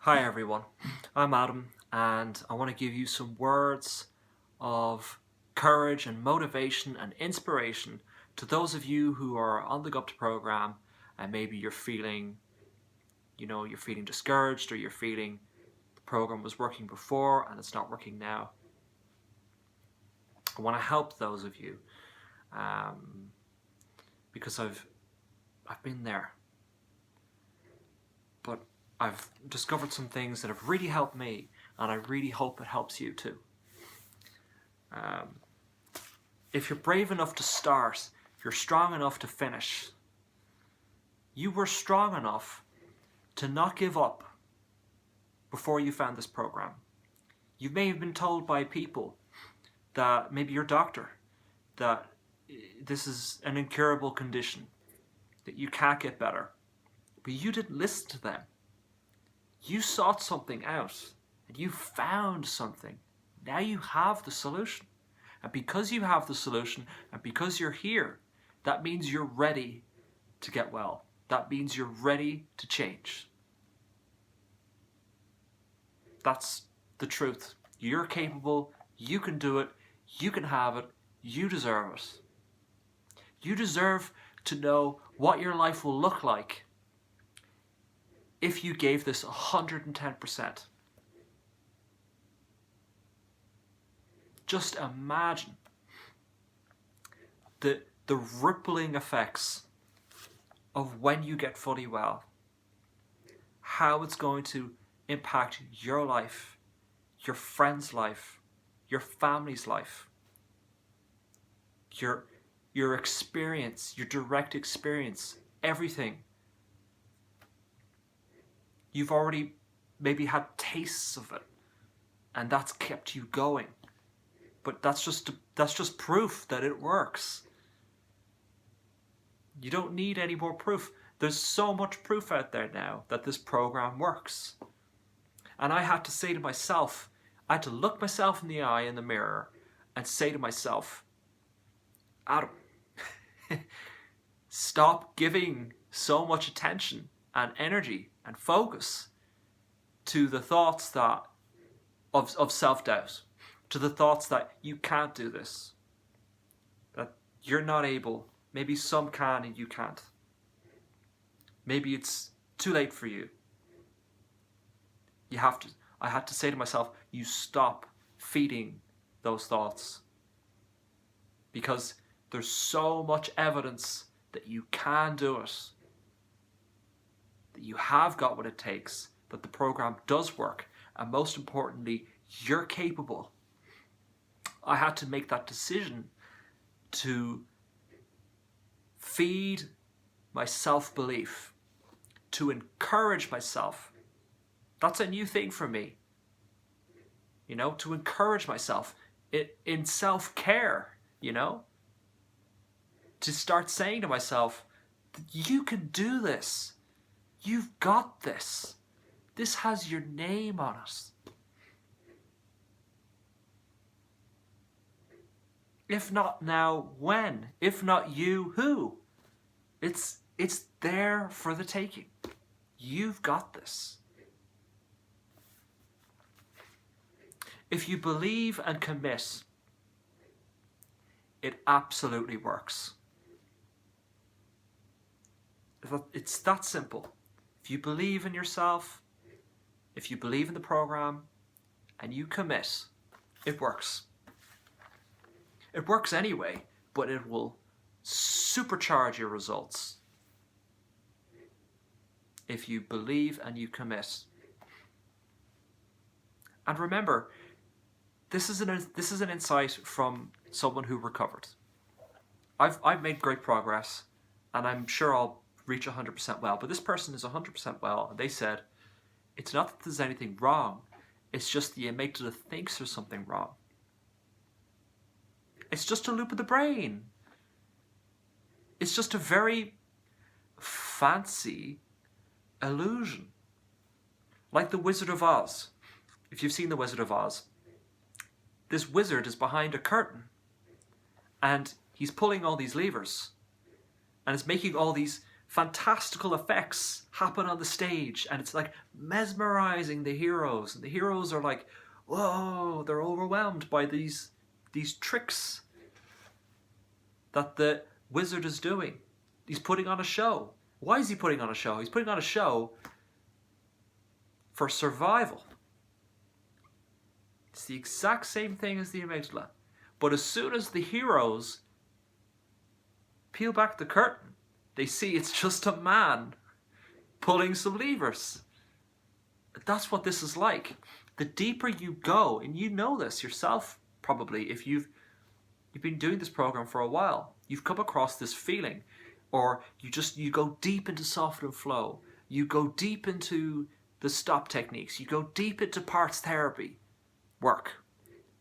Hi everyone, I'm Adam and I want to give you some words of courage and motivation and inspiration to those of you who are on the Gupta Programme and maybe you're feeling, you're feeling discouraged or you're feeling the program was working before and it's not working now. I want to help those of you because I've been there, but I've discovered some things that have really helped me, and I really hope it helps you too. If you're brave enough to start, if you're strong enough to finish, you were strong enough to not give up before you found this program. You may have been told by people, that maybe your doctor, that this is an incurable condition, that you can't get better, but you didn't listen to them. You sought something out and you found something. Now you have the solution. And because you have the solution and because you're here, that means you're ready to get well. That means you're ready to change. That's the truth. You're capable, you can do it, you can have it, you deserve it. You deserve to know what your life will look like if you gave this 110%. Just imagine the rippling effects of when you get fully well, how it's going to impact your life, your friend's life, your family's life, your experience, your direct experience, everything. You've already maybe had tastes of it, and that's kept you going. But that's just proof that it works. You don't need any more proof. There's so much proof out there now that this program works. And I had to say to myself, I had to look myself in the eye in the mirror and say to myself, Adam, stop giving so much attention and energy and focus to the thoughts that of self-doubt, to the thoughts that you can't do this, that you're not able. Maybe some can and you can't. Maybe it's too late for you. I had to say to myself, you stop feeding those thoughts, because there's so much evidence that you can do it, that you have got what it takes, that the program does work, and most importantly, you're capable. I had to make that decision to feed my self-belief, to encourage myself. That's a new thing for me. To encourage myself in self-care, to start saying to myself, you can do this. You've got this. This has your name on it. If not now, when? If not you, who? It's there for the taking. You've got this. If you believe and commit, it absolutely works. It's that simple. If you believe in yourself, if you believe in the program, and you commit, it works. It works anyway, but it will supercharge your results if you believe and you commit. And remember, this is an insight from someone who recovered. I've made great progress, and I'm sure I'll reach 100% well, but this person is 100% well, and they said, it's not that there's anything wrong, it's just the amygdala thinks there's something wrong. It's just a loop of the brain. It's just a very fancy illusion. Like the Wizard of Oz. If you've seen the Wizard of Oz, this wizard is behind a curtain and he's pulling all these levers and it's making all these fantastical effects happen on the stage, and it's like mesmerizing the heroes, and the heroes are like, whoa, they're overwhelmed by these tricks that the wizard is doing. He's putting on a show. Why is he putting on a show? He's putting on a show for survival. It's the exact same thing as the amygdala. But as soon as the heroes peel back the curtain, they see it's just a man pulling some levers. That's what this is like. The deeper you go, and you know this yourself probably, if you've been doing this program for a while, you've come across this feeling, or you go deep into soft and flow, you go deep into the stop techniques, you go deep into parts therapy work.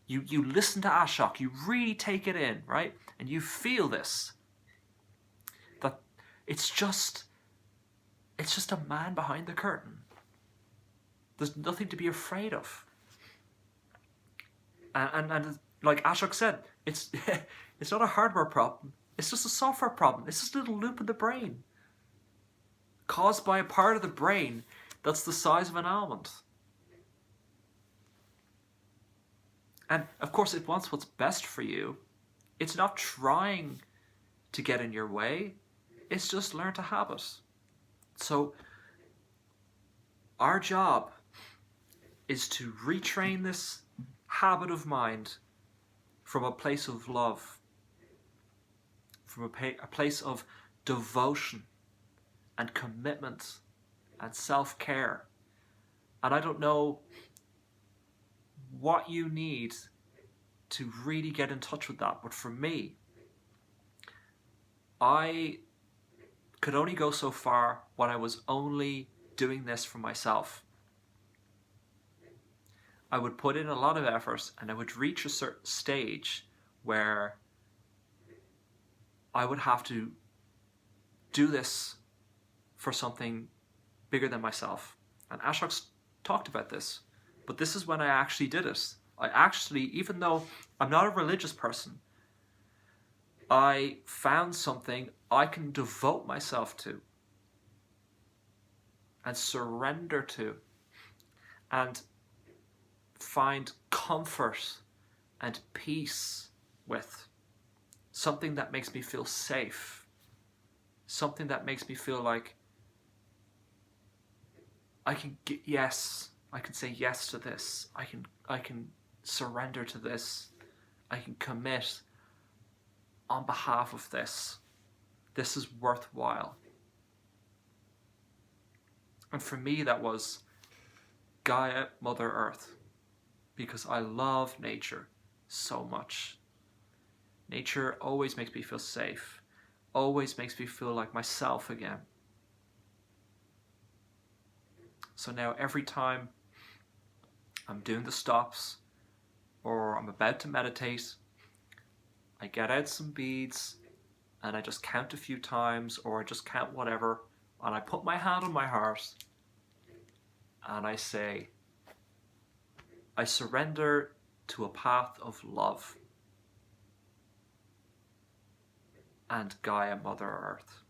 You listen to Ashok, you really take it in, right? And you feel this. That it's just a man behind the curtain. There's nothing to be afraid of. And like Ashok said, it's not a hardware problem. It's just a software problem. It's just a little loop in the brain, caused by a part of the brain that's the size of an almond. And of course it wants what's best for you. It's not trying to get in your way. It's just learned a habit. So our job is to retrain this habit of mind from a place of love, from a place of devotion and commitment and self-care. And I don't know what you need to really get in touch with that, but for me, I could only go so far when I was only doing this for myself. I would put in a lot of effort, and I would reach a certain stage where I would have to do this for something bigger than myself. And Ashok's talked about this, but this is when I actually did it. I actually, even though I'm not a religious person, I found something I can devote myself to and surrender to and find comfort and peace with. Something that makes me feel safe. Something that makes me feel like I can say yes to this. I can surrender to this. I can commit on behalf of this. This is worthwhile. And for me, that was Gaia, Mother Earth, because I love nature so much. Nature always makes me feel safe, always makes me feel like myself again. So now every time I'm doing the stops or I'm about to meditate, I get out some beads and I just count a few times, or I just count whatever, and I put my hand on my heart and I say, I surrender to a path of love and Gaia, Mother Earth.